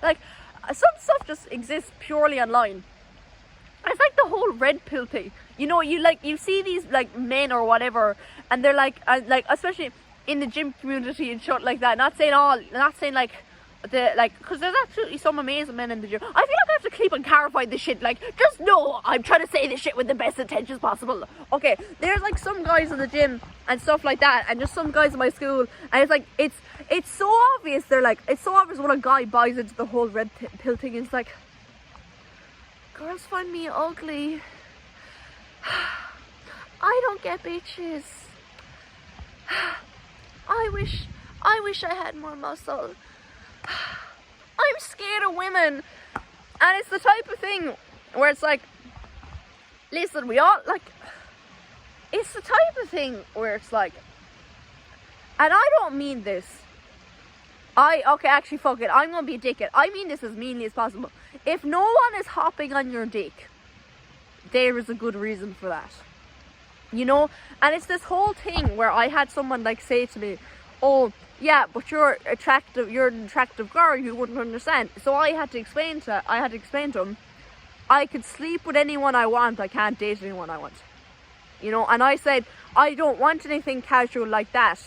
Like, some stuff just exists purely online. It's like the whole red pill thing. You know, you see these like men or whatever, and they're like especially in the gym community and shit like that. Not saying like because there's absolutely some amazing men in the gym. I feel like I have to keep on clarifying this shit. Like, just know I'm trying to say this shit with the best intentions possible. Okay, there's like some guys in the gym and stuff like that, and just some guys in my school, and it's like it's so obvious. It's so obvious when a guy buys into the whole red pill thing. It's like, girls find me ugly. I don't get bitches. I wish I had more muscle. I'm scared of women. And it's the type of thing where it's like, listen, it's the type of thing where it's like, and I don't mean this. Actually, fuck it. I'm gonna be a dickhead. I mean this as meanly as possible. If no one is hopping on your dick, there is a good reason for that. You know? And it's this whole thing where I had someone like say to me, oh, yeah, but you're an attractive girl, you wouldn't understand. So I had to explain to him, I could sleep with anyone I want, I can't date anyone I want. You know, and I said, I don't want anything casual like that.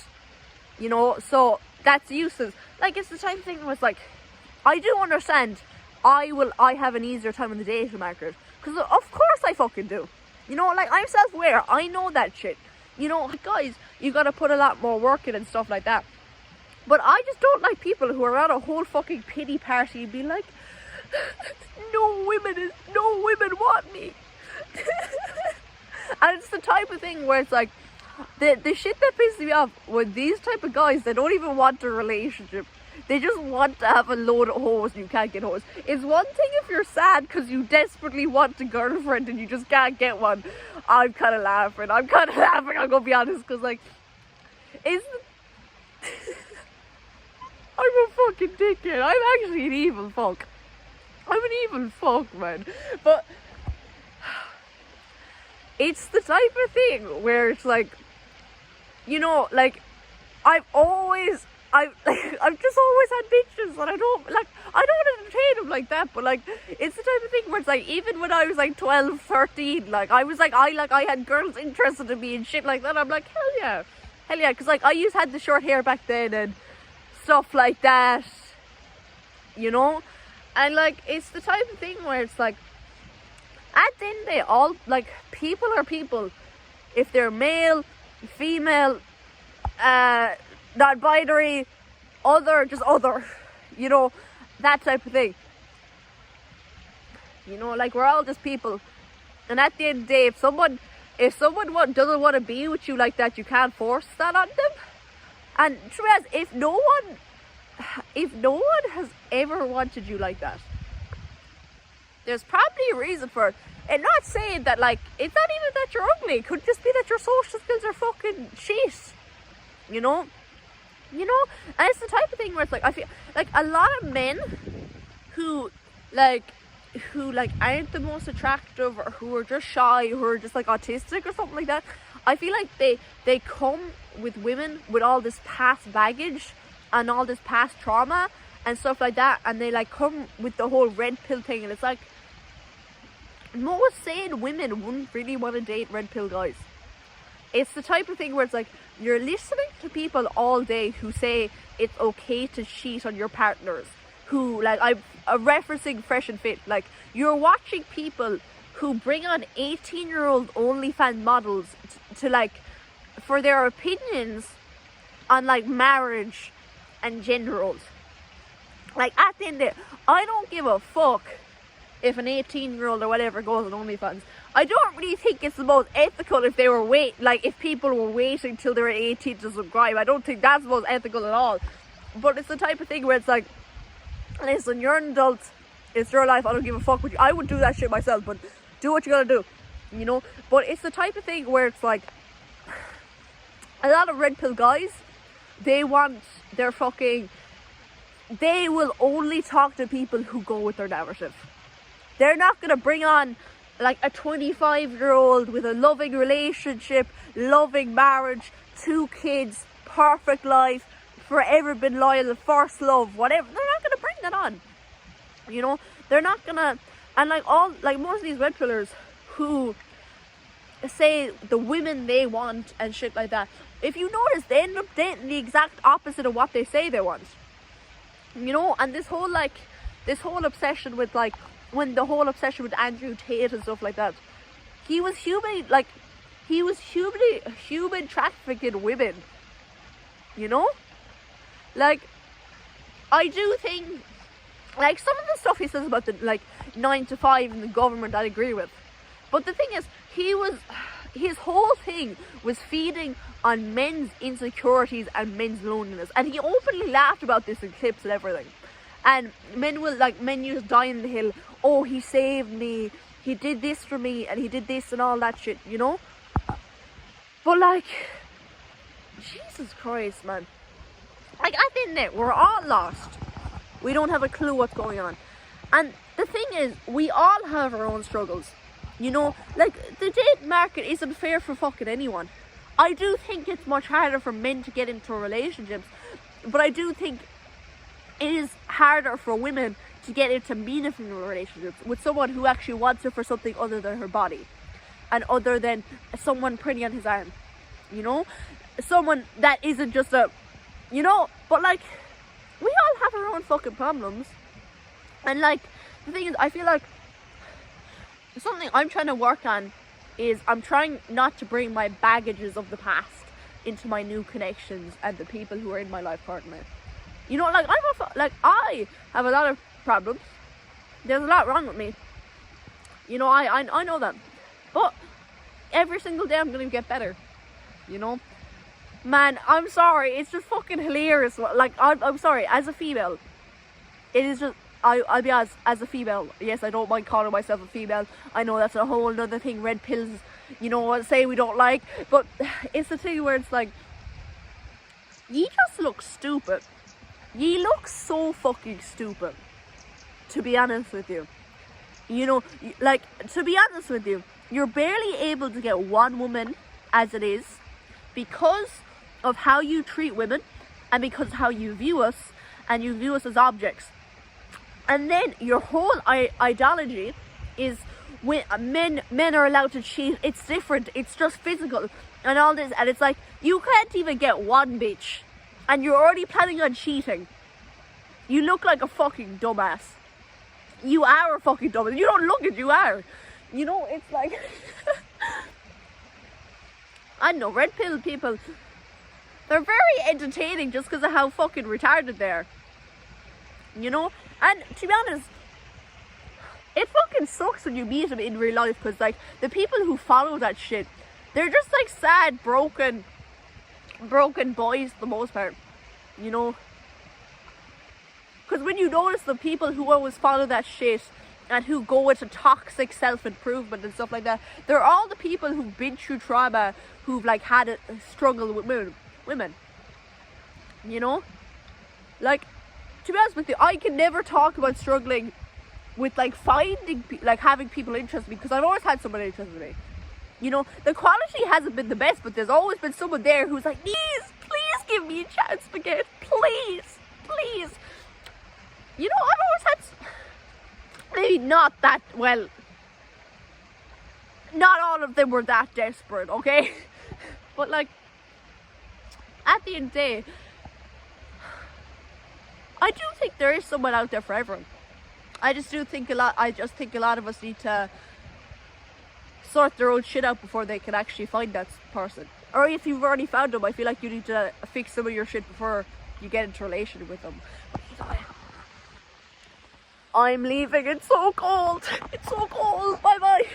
You know, so that's useless. Like, it's the type of thing where it's like, I do understand, I have an easier time in the dating market. Because of course I fucking do. You know, like, I'm self-aware, I know that shit. You know, guys, you gotta put a lot more work in and stuff like that. But I just don't like people who are at a whole fucking pity party and be like, no women want me. And it's the type of thing where it's like, the shit that pisses me off with these type of guys, they don't even want a relationship. They just want to have a load of hoes and you can't get hoes. It's one thing if you're sad because you desperately want a girlfriend and you just can't get one. I'm kind of laughing, I'm gonna be honest, because like, I'm a fucking dickhead. I'm actually an evil fuck. I'm an evil fuck, man. But it's the type of thing where it's like, you know, like, I've just always had bitches, and I don't want to entertain them like that, but like, it's the type of thing where it's like, even when I was like 12, 13, like, I had girls interested in me and shit like that. I'm like, hell yeah, because like, I had the short hair back then and stuff like that, you know. And like, it's the type of thing where it's like, at the end of the day, all like, people are people. If they're male, female, non-binary, other, you know, that type of thing. You know, like, we're all just people. And at the end of the day, if someone doesn't want to be with you like that, you can't force that on them. And true as, if no one has ever wanted you like that, there's probably a reason for it. And not saying that, like, it's not even that you're ugly. It could just be that your social skills are fucking shit. You know? And it's the type of thing where it's like, I feel like a lot of men who aren't the most attractive, or who are just shy, who are just like autistic or something like that, I feel like they come with women with all this past baggage and all this past trauma and stuff like that, and they like come with the whole red pill thing, and it's like, most sane women wouldn't really want to date red pill guys. It's the type of thing where it's like, you're listening to people all day who say it's okay to cheat on your partners, who, like, I'm referencing Fresh and Fit, like, you're watching people who bring on 18-year-old OnlyFans models to like, for their opinions on like marriage and gender roles. Like, at the end of it, I don't give a fuck if an 18-year-old or whatever goes on OnlyFans. I don't really think it's the most ethical if if people were waiting till they were 18 to subscribe. I don't think that's the most ethical at all. But it's the type of thing where it's like, listen, you're an adult, it's your life, I don't give a fuck with you. I would do that shit myself, but do what you gotta do, you know. But it's the type of thing where it's like, a lot of red pill guys, they will only talk to people who go with their narrative. They're not gonna bring on like a 25-year-old with a loving relationship, loving marriage, 2 kids, perfect life, forever been loyal, first love, whatever. They're not gonna bring that on. You know, they're not gonna, and like most of these red pillers who say the women they want and shit like that, if you notice, they end up dating the exact opposite of what they say they want. You know, and this whole obsession with Andrew Tate and stuff like that, he was human trafficking women. You know, like, I do think, like, some of the stuff he says about the 9 to 5 in the government, I agree with. But the thing is, his whole thing was feeding on men's insecurities and men's loneliness, and he openly laughed about this in clips and everything. And men used die on the hill. Oh, he saved me. He did this for me, and he did this and all that shit. You know. But like, Jesus Christ, man. Like, at the end of the day, we're all lost. We don't have a clue what's going on. And the thing is, we all have our own struggles. You know, like, the date market isn't fair for fucking anyone. I do think it's much harder for men to get into relationships, but I do think it is harder for women to get into meaningful relationships with someone who actually wants her for something other than her body, and other than someone pretty on his arm. You know, someone that isn't just a, you know. But like, we all have our own fucking problems, and like, the thing is, I feel like something I'm trying to work on is I'm trying not to bring my baggages of the past into my new connections and the people who are in my life currently. You know, like, I have a lot of problems. There's a lot wrong with me. You know, I know that. But every single day I'm going to get better. You know? Man, I'm sorry. It's just fucking hilarious. Like, I'm sorry. As a female, it is just, I'll be honest, as a female, yes, I don't mind calling myself a female. I know that's a whole other thing, red pills, you know, say we don't like. But it's the thing where it's like, you just look stupid. You look so fucking stupid, to be honest with you. You know, like, to be honest with you, you're barely able to get one woman as it is because of how you treat women and because of how you view us, and you view us as objects. And then your whole ideology is when men are allowed to cheat. It's different. It's just physical and all this. And it's like, you can't even get one bitch, and you're already planning on cheating. You look like a fucking dumbass. You are a fucking dumbass. You don't look it. You are. You know, it's like, I don't know. Red pill people, they're very entertaining just because of how fucking retarded they are. You know. And to be honest, it fucking sucks when you meet them in real life, because like, the people who follow that shit, they're just like sad, broken boys for the most part, you know. Because when you notice the people who always follow that shit and who go into toxic self-improvement and stuff like that, they're all the people who've been through trauma, who've like had a struggle with women, you know. Like, to be honest with you, I can never talk about struggling with like finding, like having people interested in me, because I've always had someone interested in me. You know, the quality hasn't been the best, but there's always been someone there who's like, please give me a chance again, please. You know, I've always had, maybe not that, well, not all of them were that desperate, okay? But like, at the end of the day, I do think there is someone out there for everyone. I just think a lot of us need to sort their own shit out before they can actually find that person. Or if you've already found them, I feel like you need to fix some of your shit before you get into a relationship with them. I'm leaving. It's so cold. Bye bye.